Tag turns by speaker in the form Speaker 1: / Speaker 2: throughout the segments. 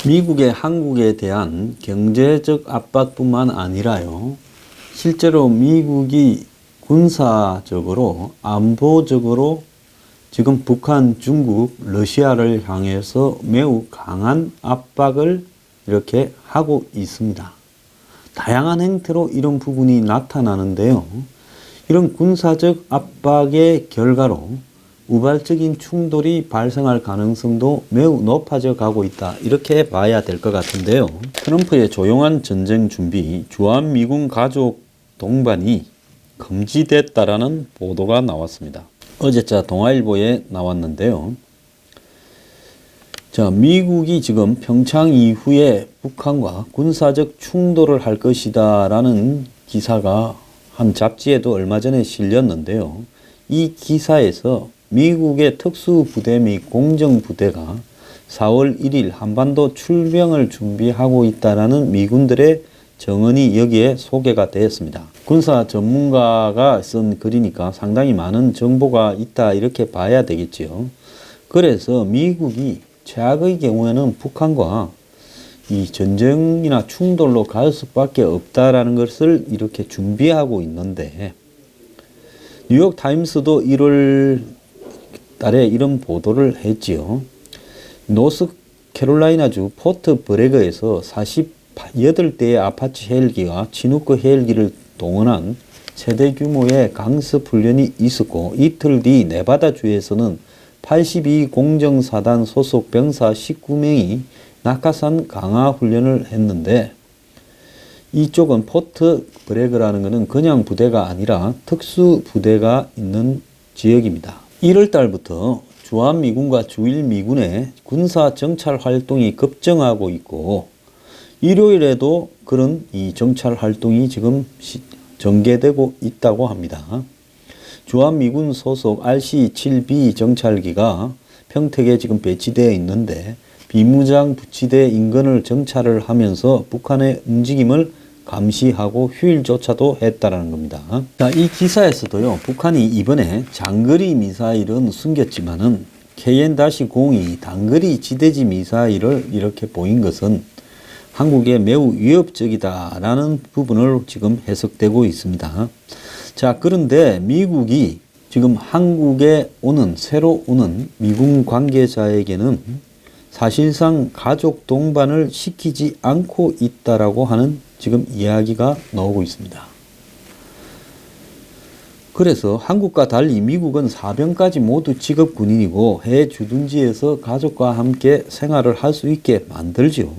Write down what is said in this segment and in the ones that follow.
Speaker 1: 미국의 한국에 대한 경제적 압박뿐만 아니라요, 실제로 미국이 군사적으로, 안보적으로 지금 북한, 중국, 러시아를 향해서 매우 강한 압박을 이렇게 하고 있습니다. 다양한 형태로 이런 부분이 나타나는데요. 이런 군사적 압박의 결과로 우발적인 충돌이 발생할 가능성도 매우 높아져 가고 있다, 이렇게 봐야 될 것 같은데요. 트럼프의 조용한 전쟁 준비, 주한미군 가족 동반이 금지됐다라는 보도가 나왔습니다. 어제자 동아일보에 나왔는데요. 자, 미국이 지금 평창 이후에 북한과 군사적 충돌을 할 것이다 라는 기사가 한 잡지에도 얼마 전에 실렸는데요. 이 기사에서 미국의 특수부대 및 공정부대가 4월 1일 한반도 출병을 준비하고 있다라는 미군들의 정언이 여기에 소개가 되었습니다. 군사 전문가가 쓴 글이니까 상당히 많은 정보가 있다, 이렇게 봐야 되겠지요. 그래서 미국이 최악의 경우에는 북한과 이 전쟁이나 충돌로 갈 수밖에 없다라는 것을 이렇게 준비하고 있는데, 뉴욕 타임스도 1월 달에 이런 보도를 했지요. 노스캐롤라이나주 포트 브래거에서 48대의 아파치 헬기와 치누크 헬기를 동원한 최대 규모의 강습 훈련이 있었고, 이틀 뒤 네바다주에서는 82 공정사단 소속 병사 19명이 낙하산 강화 훈련을 했는데, 이쪽은 포트 브래거라는 것은 그냥 부대가 아니라 특수 부대가 있는 지역입니다. 1월 달부터 주한미군과 주일미군의 군사 정찰 활동이 급증하고 있고, 일요일에도 그런 이 정찰 활동이 지금 전개되고 있다고 합니다. 주한미군 소속 RC-7B 정찰기가 평택에 지금 배치되어 있는데, 비무장 부치대 인근을 정찰을 하면서 북한의 움직임을 감시하고 휴일조차도 했다라는 겁니다. 자, 이 기사에서도요, 북한이 이번에 장거리 미사일은 숨겼지만은 KN-02 단거리 지대지 미사일을 이렇게 보인 것은 한국에 매우 위협적이다라는 부분을 지금 해석되고 있습니다. 자, 그런데 미국이 지금 한국에 새로 오는 미군 관계자에게는 사실상 가족 동반을 시키지 않고 있다라고 하는 지금 이야기가 나오고 있습니다. 그래서 한국과 달리 미국은 사병까지 모두 직업 군인이고 해외 주둔지에서 가족과 함께 생활을 할 수 있게 만들죠.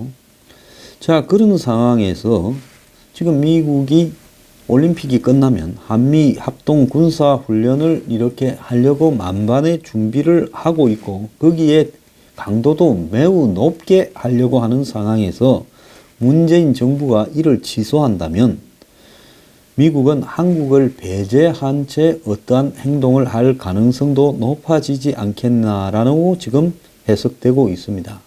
Speaker 1: 자, 그런 상황에서 지금 미국이 올림픽이 끝나면 한미 합동 군사 훈련을 이렇게 하려고 만반의 준비를 하고 있고, 거기에 강도도 매우 높게 하려고 하는 상황에서 문재인 정부가 이를 취소한다면 미국은 한국을 배제한 채 어떠한 행동을 할 가능성도 높아지지 않겠나라고 지금 해석되고 있습니다.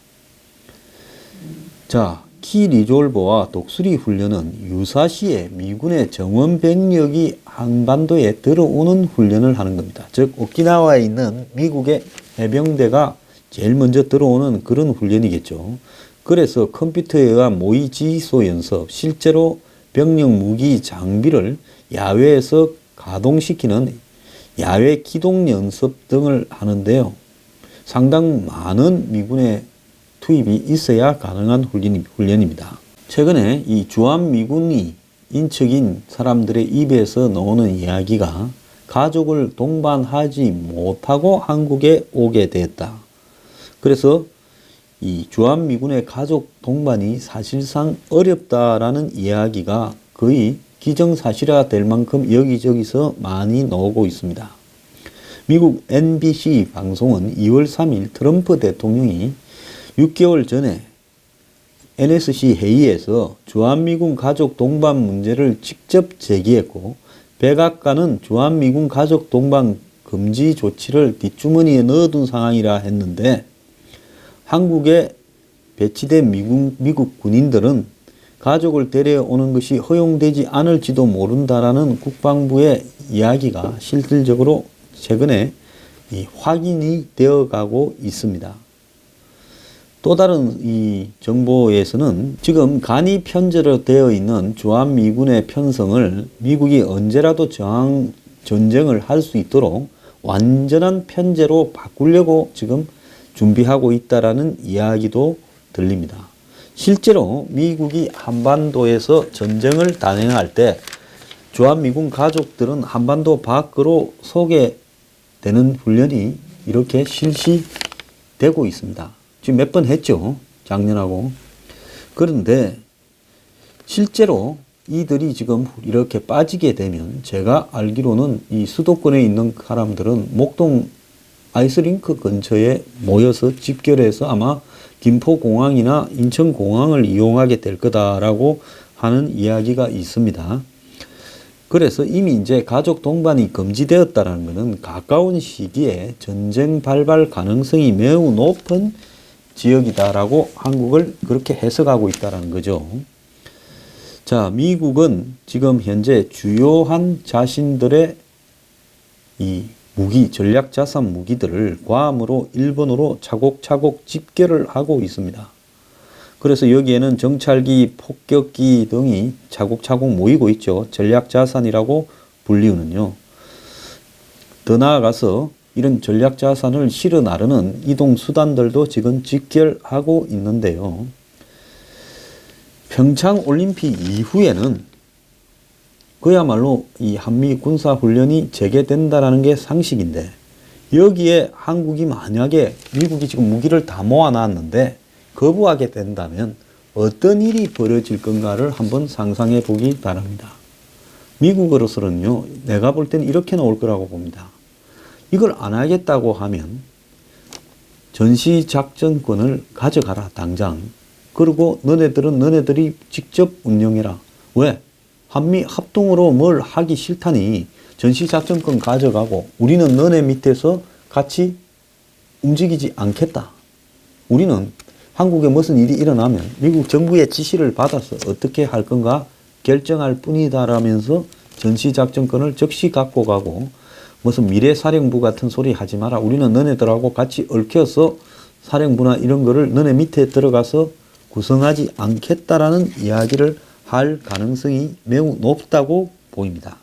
Speaker 1: 자, 키 리졸버와 독수리 훈련은 유사시에 미군의 정원 병력이 한반도에 들어오는 훈련을 하는 겁니다. 즉, 오키나와에 있는 미국의 해병대가 제일 먼저 들어오는 그런 훈련이겠죠. 그래서 컴퓨터에 의한 모의 지휘소 연습, 실제로 병력 무기 장비를 야외에서 가동시키는 야외 기동 연습 등을 하는데요. 상당 많은 미군의 투입이 있어야 가능한 훈련입니다. 최근에 이 주한미군이 인척인 사람들의 입에서 나오는 이야기가 가족을 동반하지 못하고 한국에 오게 되었다. 그래서 이 주한미군의 가족 동반이 사실상 어렵다라는 이야기가 거의 기정사실화 될 만큼 여기저기서 많이 나오고 있습니다. 미국 NBC 방송은 2월 3일 트럼프 대통령이 6개월 전에 NSC 회의에서 주한미군 가족 동반 문제를 직접 제기했고, 백악관은 주한미군 가족 동반 금지 조치를 뒷주머니에 넣어둔 상황이라 했는데, 한국에 배치된 미국 군인들은 가족을 데려오는 것이 허용되지 않을지도 모른다라는 국방부의 이야기가 실질적으로 최근에 확인이 되어 가고 있습니다. 또 다른 이 정보에서는 지금 간이 편제되어 있는 주한미군의 편성을 미국이 언제라도 전쟁을 할 수 있도록 완전한 편제로 바꾸려고 지금 준비하고 있다라는 이야기도 들립니다. 실제로 미국이 한반도에서 전쟁을 단행할 때 주한미군 가족들은 한반도 밖으로 소개되는 훈련이 이렇게 실시되고 있습니다. 지금 몇 번 했죠. 작년하고. 그런데 실제로 이들이 지금 이렇게 빠지게 되면 제가 알기로는 이 수도권에 있는 사람들은 목동 아이스링크 근처에 모여서 집결해서 아마 김포공항이나 인천공항을 이용하게 될 거다라고 하는 이야기가 있습니다. 그래서 이미 이제 가족 동반이 금지되었다는 것은 가까운 시기에 전쟁 발발 가능성이 매우 높은 지역이다라고 한국을 그렇게 해석하고 있다는 거죠. 자, 미국은 지금 현재 주요한 자신들의 이 무기, 전략 자산 무기들을 괌으로 일본으로 차곡차곡 집결을 하고 있습니다. 그래서 여기에는 정찰기, 폭격기 등이 차곡차곡 모이고 있죠. 전략 자산이라고 불리우는요. 더 나아가서 이런 전략 자산을 실어 나르는 이동 수단들도 지금 집결하고 있는데요. 평창 올림픽 이후에는 그야말로 이 한미 군사 훈련이 재개된다라는 게 상식인데, 여기에 한국이 만약에 미국이 지금 무기를 다 모아놨는데 거부하게 된다면 어떤 일이 벌어질 건가를 한번 상상해 보기 바랍니다. 미국으로서는요, 내가 볼 때는 이렇게 나올 거라고 봅니다. 이걸 안 하겠다고 하면 전시작전권을 가져가라, 당장. 그리고 너네들은 너네들이 직접 운영해라. 왜? 한미 합동으로 뭘 하기 싫다니 전시작전권 가져가고 우리는 너네 밑에서 같이 움직이지 않겠다. 우리는 한국에 무슨 일이 일어나면 미국 정부의 지시를 받아서 어떻게 할 건가 결정할 뿐이다라면서 전시작전권을 즉시 갖고 가고, 무슨 미래사령부 같은 소리 하지 마라. 우리는 너네들하고 같이 얽혀서 사령부나 이런 거를 너네 밑에 들어가서 구성하지 않겠다라는 이야기를 할 가능성이 매우 높다고 보입니다.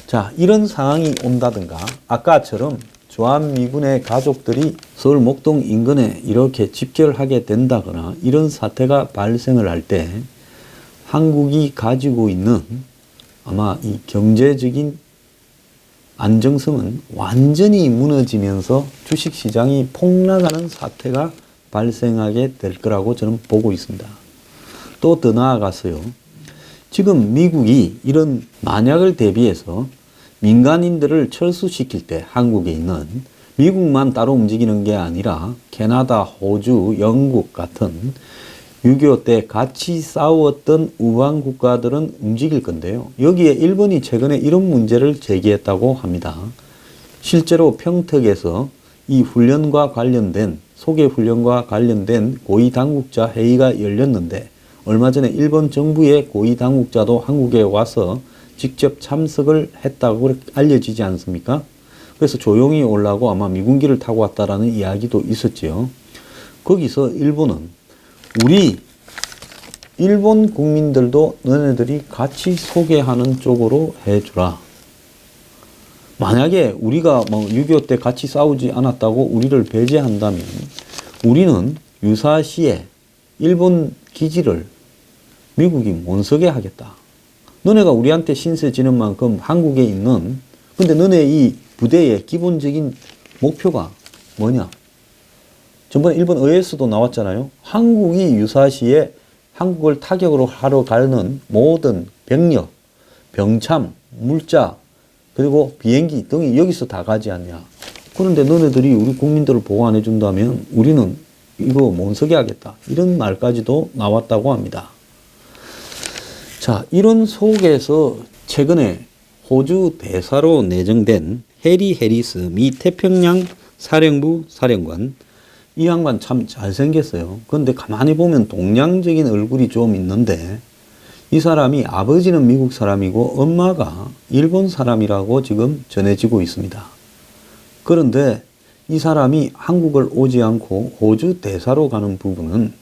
Speaker 1: 자, 이런 상황이 온다든가 아까처럼 주한미군의 가족들이 서울 목동 인근에 이렇게 집결하게 된다거나 이런 사태가 발생을 할 때 한국이 가지고 있는 아마 이 경제적인 안정성은 완전히 무너지면서 주식시장이 폭락하는 사태가 발생하게 될 거라고 저는 보고 있습니다. 또 더 나아가서요. 지금 미국이 이런 만약을 대비해서 민간인들을 철수시킬 때 한국에 있는, 미국만 따로 움직이는 게 아니라 캐나다, 호주, 영국 같은 6.25 때 같이 싸웠던 우방 국가들은 움직일 건데요. 여기에 일본이 최근에 이런 문제를 제기했다고 합니다. 실제로 평택에서 이 훈련과 관련된, 소개 훈련과 관련된 고위 당국자 회의가 열렸는데 얼마 전에 일본 정부의 고위 당국자도 한국에 와서 직접 참석을 했다고 알려지지 않습니까? 그래서 조용히 오려고 아마 미군기를 타고 왔다라는 이야기도 있었지요. 거기서 일본은 우리 일본 국민들도 너네들이 같이 소개하는 쪽으로 해주라. 만약에 우리가 뭐 6.25 때 같이 싸우지 않았다고 우리를 배제한다면 우리는 유사시에 일본 기지를 미국이 못 서게 하겠다. 너네가 우리한테 신세 지는 만큼 한국에 있는, 근데 너네 이 부대의 기본적인 목표가 뭐냐? 전번에 일본 의회에서도 나왔잖아요. 한국이 유사시에 한국을 타격으로 하러 가는 모든 병력, 병참, 물자, 그리고 비행기 등이 여기서 다 가지 않냐. 그런데 너네들이 우리 국민들을 보호 안 해준다면 우리는 이거 못 서게 하겠다. 이런 말까지도 나왔다고 합니다. 자, 이런 속에서 최근에 호주 대사로 내정된 해리 해리스 미 태평양 사령부 사령관, 이 양반 참 잘생겼어요. 그런데 가만히 보면 동양적인 얼굴이 좀 있는데 이 사람이 아버지는 미국 사람이고 엄마가 일본 사람이라고 지금 전해지고 있습니다. 그런데 이 사람이 한국을 오지 않고 호주 대사로 가는 부분은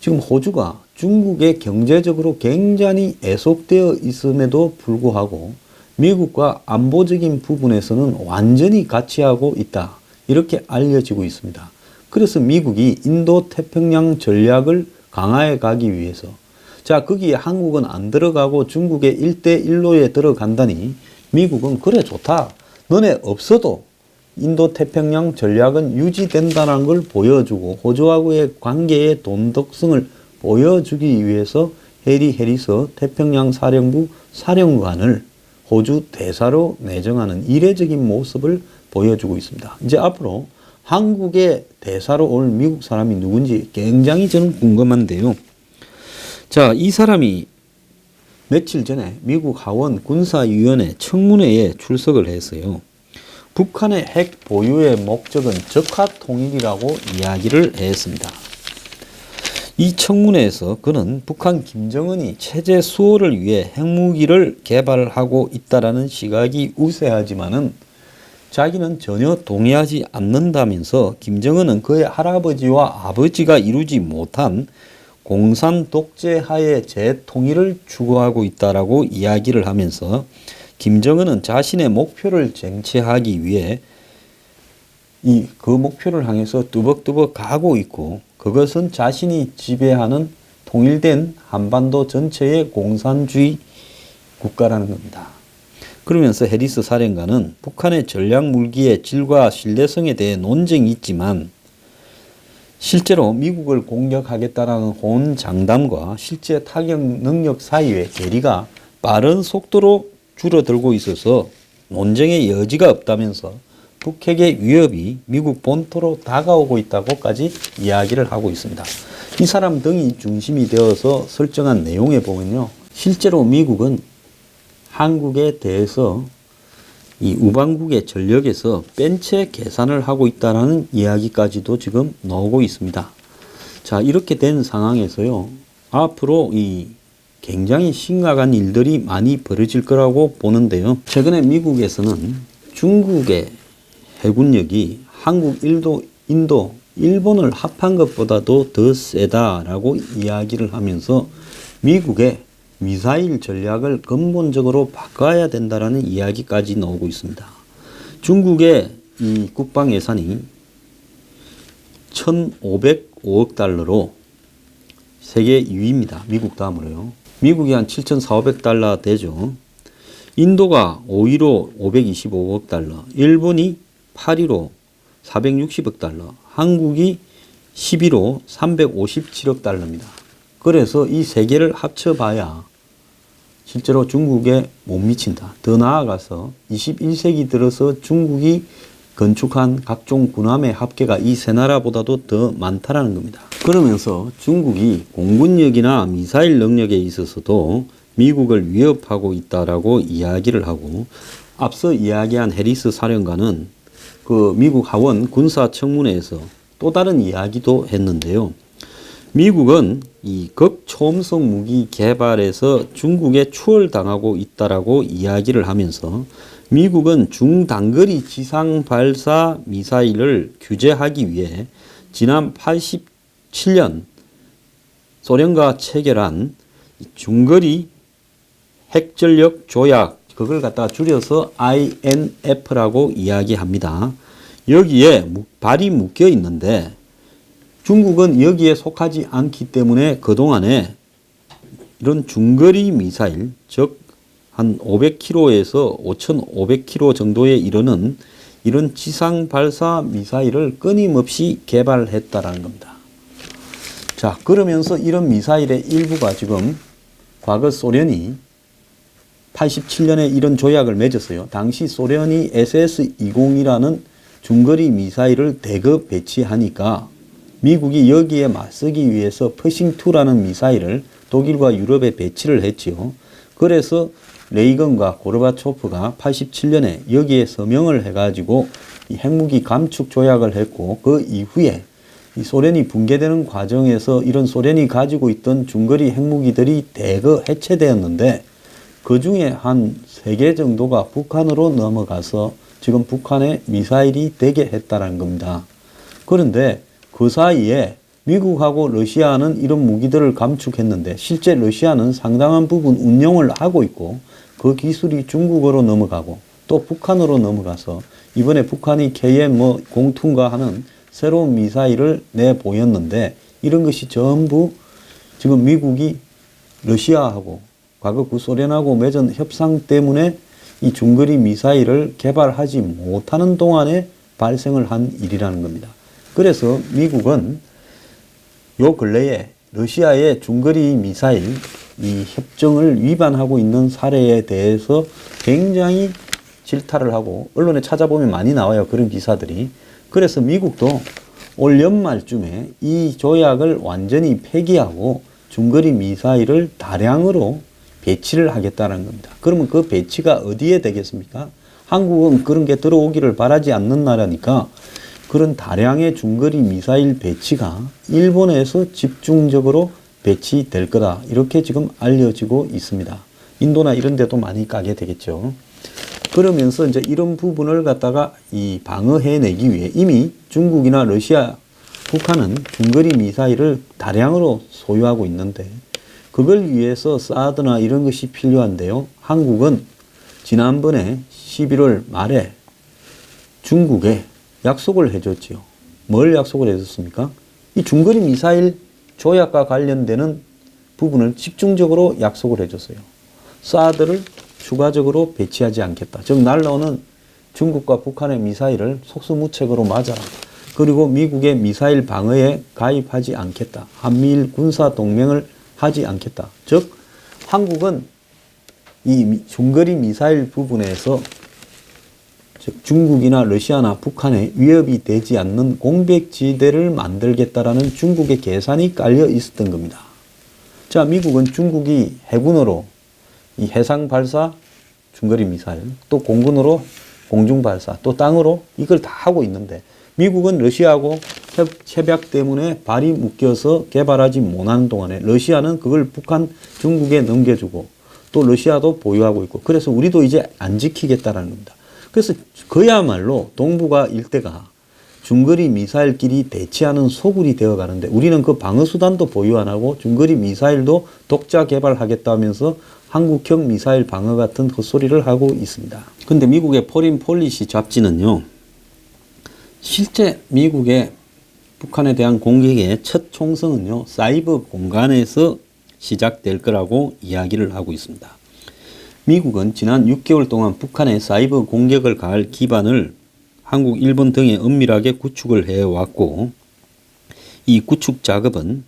Speaker 1: 지금 호주가 중국에 경제적으로 굉장히 애속되어 있음에도 불구하고 미국과 안보적인 부분에서는 완전히 같이하고 있다. 이렇게 알려지고 있습니다. 그래서 미국이 인도 태평양 전략을 강화해 가기 위해서 자, 거기에 한국은 안 들어가고 중국의 1대1로에 들어간다니 미국은 그래 좋다. 너네 없어도 인도 태평양 전략은 유지된다는 걸 보여주고 호주하고의 관계의 돈독성을 보여주기 위해서 해리 해리스 태평양 사령부 사령관을 호주 대사로 내정하는 이례적인 모습을 보여주고 있습니다. 이제 앞으로 한국의 대사로 올 미국 사람이 누군지 굉장히 저는 궁금한데요. 자, 이 사람이 며칠 전에 미국 하원 군사위원회 청문회에 출석을 했어요. 북한의 핵 보유의 목적은 적화 통일이라고 이야기를 했습니다. 이 청문회에서 그는 북한 김정은이 체제 수호를 위해 핵무기를 개발하고 있다라는 시각이 우세하지만은 자기는 전혀 동의하지 않는다면서 김정은은 그의 할아버지와 아버지가 이루지 못한 공산 독재하의 재통일을 추구하고 있다라고 이야기를 하면서 김정은은 자신의 목표를 쟁취하기 위해 그 목표를 향해서 뚜벅뚜벅 가고 있고 그것은 자신이 지배하는 통일된 한반도 전체의 공산주의 국가라는 겁니다. 그러면서 해리스 사령관은 북한의 전략 무기의 질과 신뢰성에 대해 논쟁이 있지만 실제로 미국을 공격하겠다는 호언장담과 실제 타격 능력 사이의 괴리가 빠른 속도로 줄어들고 있어서 논쟁의 여지가 없다면서 북핵의 위협이 미국 본토로 다가오고 있다고까지 이야기를 하고 있습니다. 이 사람 등이 중심이 되어서 설정한 내용에 보면요. 실제로 미국은 한국에 대해서 이 우방국의 전력에서 뺀 채 계산을 하고 있다는 이야기까지도 지금 나오고 있습니다. 자, 이렇게 된 상황에서요. 앞으로 이 굉장히 심각한 일들이 많이 벌어질 거라고 보는데요. 최근에 미국에서는 중국의 해군력이 한국, 인도, 일본을 합한 것보다도 더 세다라고 이야기를 하면서 미국의 미사일 전략을 근본적으로 바꿔야 된다라는 이야기까지 나오고 있습니다. 중국의 이 국방 예산이 1,505억 달러로 세계 2위입니다. 미국 다음으로요. 미국이 한 7,400달러 되죠. 인도가 5위로 525억 달러, 일본이 8위로 460억 달러, 한국이 10위로 357억 달러입니다. 그래서 이 세 개를 합쳐봐야 실제로 중국에 못 미친다. 더 나아가서 21세기 들어서 중국이 건축한 각종 군함의 합계가 이 세 나라보다도 더 많다라는 겁니다. 그러면서 중국이 공군력이나 미사일 능력에 있어서도 미국을 위협하고 있다라고 이야기를 하고 앞서 이야기한 해리스 사령관은 그 미국 하원 군사청문회에서 또 다른 이야기도 했는데요. 미국은 이 극초음속 무기 개발에서 중국에 추월당하고 있다라고 이야기를 하면서 미국은 중단거리 지상 발사 미사일을 규제하기 위해 지난 87년 소련과 체결한 중거리 핵전력 조약, 그걸 갖다가 줄여서 INF라고 이야기합니다. 여기에 발이 묶여 있는데 중국은 여기에 속하지 않기 때문에 그동안에 이런 중거리 미사일, 즉 한 500km에서 5,500km 정도에 이르는 이런 지상 발사 미사일을 끊임없이 개발했다라는 겁니다. 자, 그러면서 이런 미사일의 일부가 지금 과거 소련이 87년에 이런 조약을 맺었어요. 당시 소련이 SS-20이라는 중거리 미사일을 대거 배치하니까 미국이 여기에 맞서기 위해서 퍼싱2라는 미사일을 독일과 유럽에 배치를 했지요. 그래서 레이건과 고르바초프가 87년에 여기에 서명을 해가지고 이 핵무기 감축 조약을 했고 그 이후에 이 소련이 붕괴되는 과정에서 이런 소련이 가지고 있던 중거리 핵무기들이 대거 해체되었는데 그 중에 한 3개 정도가 북한으로 넘어가서 지금 북한의 미사일이 되게 했다는 겁니다. 그런데 그 사이에 미국하고 러시아는 이런 무기들을 감축했는데 실제 러시아는 상당한 부분 운용을 하고 있고 그 기술이 중국으로 넘어가고 또 북한으로 넘어가서 이번에 북한이 KM 공투인가 하는 새로운 미사일을 내보였는데 이런 것이 전부 지금 미국이 러시아하고 과거 구소련하고 맺은 협상 때문에 이 중거리 미사일을 개발하지 못하는 동안에 발생을 한 일이라는 겁니다. 그래서 미국은 요 근래에 러시아의 중거리 미사일 이 협정을 위반하고 있는 사례에 대해서 굉장히 질타를 하고 언론에 찾아보면 많이 나와요. 그런 기사들이. 그래서 미국도 올 연말쯤에 이 조약을 완전히 폐기하고 중거리 미사일을 다량으로 배치를 하겠다는 겁니다. 그러면 그 배치가 어디에 되겠습니까? 한국은 그런 게 들어오기를 바라지 않는 나라니까 그런 다량의 중거리 미사일 배치가 일본에서 집중적으로 배치될 거다. 이렇게 지금 알려지고 있습니다. 인도나 이런 데도 많이 가게 되겠죠. 그러면서 이제 이런 부분을 갖다가 이 방어해내기 위해 이미 중국이나 러시아, 북한은 중거리 미사일을 다량으로 소유하고 있는데 그걸 위해서 사드나 이런 것이 필요한데요. 한국은 지난번에 11월 말에 중국에 약속을 해줬지요. 뭘 약속을 해줬습니까? 이 중거리 미사일 조약과 관련되는 부분을 집중적으로 약속을 해줬어요. 사드를 추가적으로 배치하지 않겠다. 즉 날라오는 중국과 북한의 미사일을 속수무책으로 맞아라. 그리고 미국의 미사일 방어에 가입하지 않겠다. 한미일 군사 동맹을 하지 않겠다. 즉 한국은 이 중거리 미사일 부분에서 즉 중국이나 러시아나 북한에 위협이 되지 않는 공백지대를 만들겠다라는 중국의 계산이 깔려 있었던 겁니다. 자, 미국은 중국이 해군으로 이 해상 발사 중거리 미사일, 또 공군으로 공중 발사, 또 땅으로 이걸 다 하고 있는데 미국은 러시아하고 협약 때문에 발이 묶여서 개발하지 못하는 동안에 러시아는 그걸 북한, 중국에 넘겨주고 또 러시아도 보유하고 있고 그래서 우리도 이제 안 지키겠다라는 겁니다. 그래서 그야말로 동북아 일대가 중거리 미사일끼리 대치하는 소굴이 되어 가는데 우리는 그 방어수단도 보유 안 하고 중거리 미사일도 독자 개발하겠다면서 한국형 미사일 방어 같은 헛소리를 하고 있습니다. 근데 미국의 포린 폴리시 잡지는요, 실제 미국의 북한에 대한 공격의 첫 총성은요, 사이버 공간에서 시작될 거라고 이야기를 하고 있습니다. 미국은 지난 6개월 동안 북한의 사이버 공격을 가할 기반을 한국, 일본 등에 은밀하게 구축을 해왔고 이 구축 작업은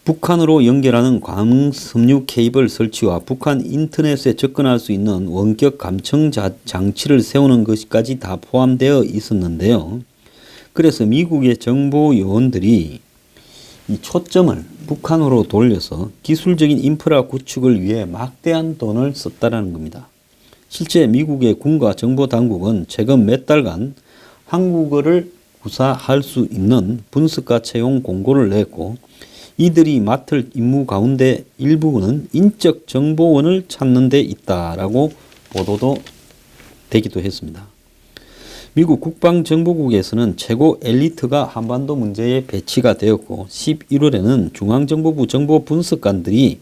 Speaker 1: 북한으로 연결하는 광섬유 케이블 설치와 북한 인터넷에 접근할 수 있는 원격 감청 장치를 세우는 것까지 다 포함되어 있었는데요. 그래서 미국의 정보 요원들이 이 초점을 북한으로 돌려서 기술적인 인프라 구축을 위해 막대한 돈을 썼다는 겁니다. 실제 미국의 군과 정보 당국은 최근 몇 달간 한국어를 구사할 수 있는 분석가 채용 공고를 냈고 이들이 맡을 임무 가운데 일부는 인적 정보원을 찾는 데 있다라고 보도도 되기도 했습니다. 미국 국방정보국에서는 최고 엘리트가 한반도 문제에 배치가 되었고 11월에는 중앙정보부 정보 분석관들이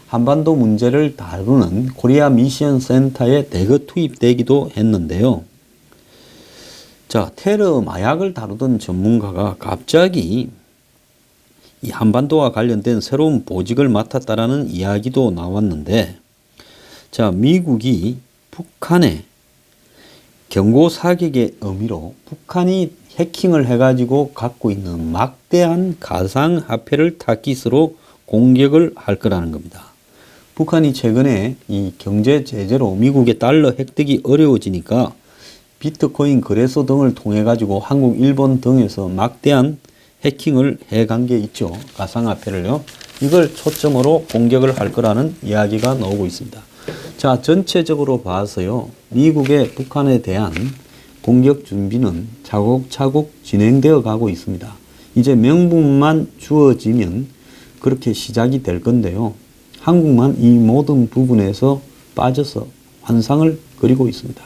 Speaker 1: 한반도 문제를 다루는 코리아 미션 센터에 대거 투입되기도 했는데요. 자, 테러 마약을 다루던 전문가가 갑자기 이 한반도와 관련된 새로운 보직을 맡았다라는 이야기도 나왔는데, 자, 미국이 북한에 경고 사격의 의미로 북한이 해킹을 해가지고 갖고 있는 막대한 가상화폐를 타깃으로 공격을 할 거라는 겁니다. 북한이 최근에 이 경제 제재로 미국의 달러 획득이 어려워지니까 비트코인 거래소 등을 통해 가지고 한국, 일본 등에서 막대한 해킹을 해간 게 있죠. 가상화폐를요. 이걸 초점으로 공격을 할 거라는 이야기가 나오고 있습니다. 자, 전체적으로 봐서요, 미국의 북한에 대한 공격 준비는 차곡차곡 진행되어 가고 있습니다. 이제 명분만 주어지면 그렇게 시작이 될 건데요. 한국만 이 모든 부분에서 빠져서 환상을 그리고 있습니다.